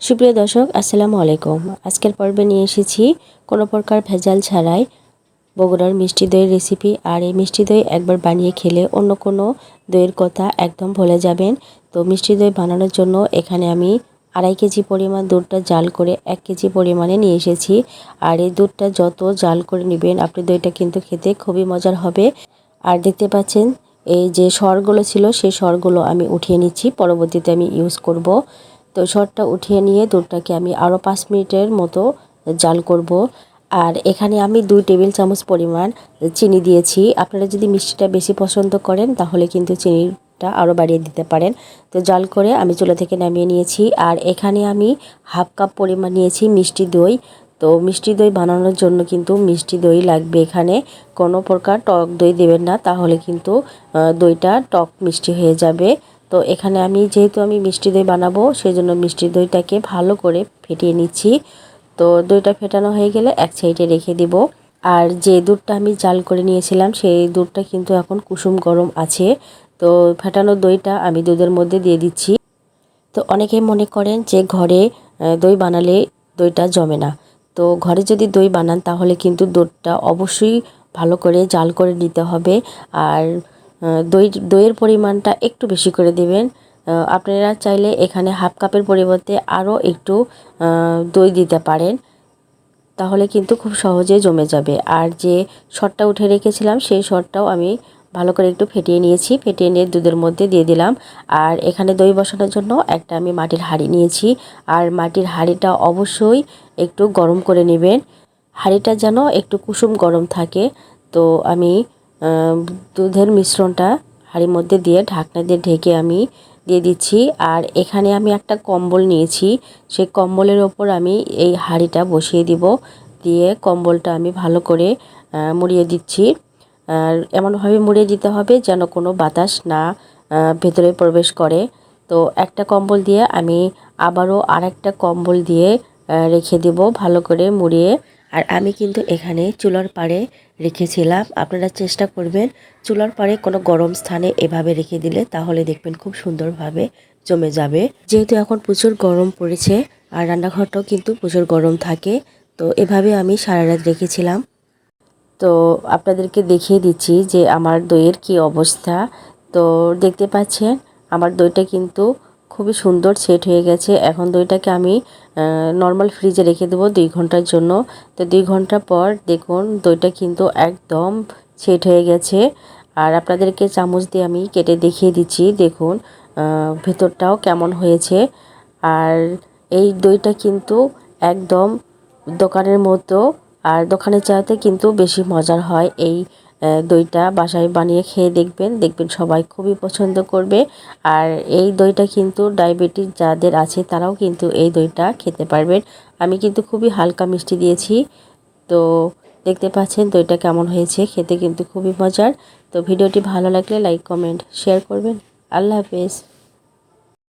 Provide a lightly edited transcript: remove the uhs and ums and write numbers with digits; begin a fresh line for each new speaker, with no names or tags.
সুপ্রিয় দর্শক, আসসালামু আলাইকুম। আজকের পর্বে নিয়ে এসেছি কোনো প্রকার ভেজাল ছাড়াই বগুড়ার মিষ্টি দইয়ের রেসিপি। আর এই মিষ্টি দই একবার বানিয়ে খেলে অন্য কোনো দইয়ের কথা একদম ভুলে যাবেন। তো মিষ্টি দই বানানোর জন্য এখানে আমি 2.5 কেজি পরিমাণ দুধটা জাল করে 1 কেজি পরিমাণে নিয়ে এসেছি। আর এই দুধটা যত জাল করে নেবেন আপনি দইটা কিন্তু খেতে খুবই মজার হবে। আর দেখতে পাচ্ছেন এই যে সরগুলো ছিল সেই সরগুলো আমি উঠিয়ে নিচ্ছি, পরবর্তীতে আমি ইউজ করব। তো সরটা উঠিয়ে নিয়ে দুধটাকে আমি আরও 5 মিনিটের মতো জাল করব। আর এখানে আমি 2 টেবিল চামচ পরিমাণ চিনি দিয়েছি। আপনারা যদি মিষ্টিটা বেশি পছন্দ করেন তাহলে কিন্তু চিনিটা আরও বাড়িয়ে দিতে পারেন। তো জাল করে আমি চুলা থেকে নামিয়ে নিয়েছি। আর এখানে আমি হাফ কাপ পরিমাণ নিয়েছি মিষ্টি দই। তো মিষ্টি দই বানানোর জন্য কিন্তু মিষ্টি দই লাগবে, এখানে কোনো প্রকার টক দই দেবেন না, তাহলে কিন্তু দইটা টক মিষ্টি হয়ে যাবে। তো এখানে যেহেতু আমি মিষ্টি দই বানাবো সেজন্য মিষ্টি দইটাকে ভালো করে ফেটিয়ে নিচ্ছি। তো দইটা ফেটানো হয়ে গেলে এক সাইডে রেখে দিব। আর যে দুধটা আমি জাল করে নিয়েছিলাম সেই দুধটা কিন্তু এখন কুসুম গরম আছে। তো ফেটানো দইটা আমি দুধের মধ্যে দিয়ে দিচ্ছি। তো অনেকেই মনে করেন যে ঘরে দই বানালে দইটা জমে না। তো ঘরে যদি দই বানান তাহলে কিন্তু দুধটা অবশ্যই ভালো করে জাল করে নিতে হবে। আর দইয়ের পরিমাণটা একটু বেশি করে দেবেন। আপনারা চাইলে এখানে হাফ কাপের পরিবর্তে আরও একটু দই দিতে পারেন, তাহলে কিন্তু খুব সহজে জমে যাবে। আর যে সরটা উঠে রেখেছিলাম সেই সরটাও আমি ভালো করে একটু ফেটিয়ে নিয়েছি, ফেটিয়ে নিয়ে দুধের মধ্যে দিয়ে দিলাম। আর এখানে দই বসানোর জন্য একটা আমি মাটির হাঁড়ি নিয়েছি। আর মাটির হাঁড়িটা অবশ্যই একটু গরম করে নেবেন, হাঁড়িটা যেন একটু কুসুম গরম থাকে। তো আমি দুধের মিশ্রণটা হাঁড়ির মধ্যে দিয়ে ঢাকনা দিয়ে ঢেকে আমি দিয়ে দিচ্ছি। আর এখানে আমি একটা কম্বল নিয়েছি, সেই কম্বলের ওপর আমি এই হাঁড়িটা বসিয়ে দিব, দিয়ে কম্বলটা আমি ভালো করে মুড়িয়ে দিচ্ছি। আর এমনভাবে মুড়িয়ে দিতে হবে যেন কোনো বাতাস না ভেতরে প্রবেশ করে। তো একটা কম্বল দিয়ে আমি আবারও আরেকটা কম্বল দিয়ে রেখে দেব ভালো করে মুড়িয়ে। আর আমি কিন্তু এখানে চুলার পাড়ে রেখেছিলাম, আপনারা চেষ্টা করবেন চুলার পাড়ে কোনো গরম স্থানে এভাবে রেখে দিলে, তাহলে দেখবেন খুব সুন্দরভাবে জমে যাবে। যেহেতু এখন প্রচুর গরম পড়েছে আর রান্নাঘরটাও কিন্তু প্রচুর গরম থাকে, তো এভাবে আমি সারা রাত রেখেছিলাম। তো আপনাদেরকে দেখিয়ে দিচ্ছি যে আমার দইয়ের কি অবস্থা। তো দেখতে পাচ্ছেন আমার দইটা কিন্তু খুবই সুন্দর সেট হয়ে গেছে। এখন দইটাকে আমি নর্মাল ফ্রিজে রেখে দেবো 2 ঘন্টার জন্য। তো 2 ঘন্টা পর দেখুন দইটা কিন্তু একদম সেট হয়ে গেছে। আর আপনাদেরকে চামচ দিয়ে আমি কেটে দেখিয়ে দিচ্ছি, দেখুন ভেতরটাও কেমন হয়েছে। আর এই দইটা কিন্তু একদম দোকানের মতো, আর দোকানের চাইতে কিন্তু বেশি মজার হয়। এই দইটা বাসায় বানিয়ে খেয়ে দেখবেন, দেখবেন সবাই খুবই পছন্দ করবে। আর এই দইটা কিন্তু ডায়াবেটিস যাদের আছে তারাও কিন্তু এই দইটা খেতে পারবেন। আমি কিন্তু খুবই হালকা মিষ্টি দিয়েছি। তো দেখতে পাচ্ছেন দইটা কেমন হয়েছে, খেতে কিন্তু খুবই মজার। তো ভিডিওটি ভালো লাগলে লাইক কমেন্ট শেয়ার করবেন। আল্লাহ হাফেজ।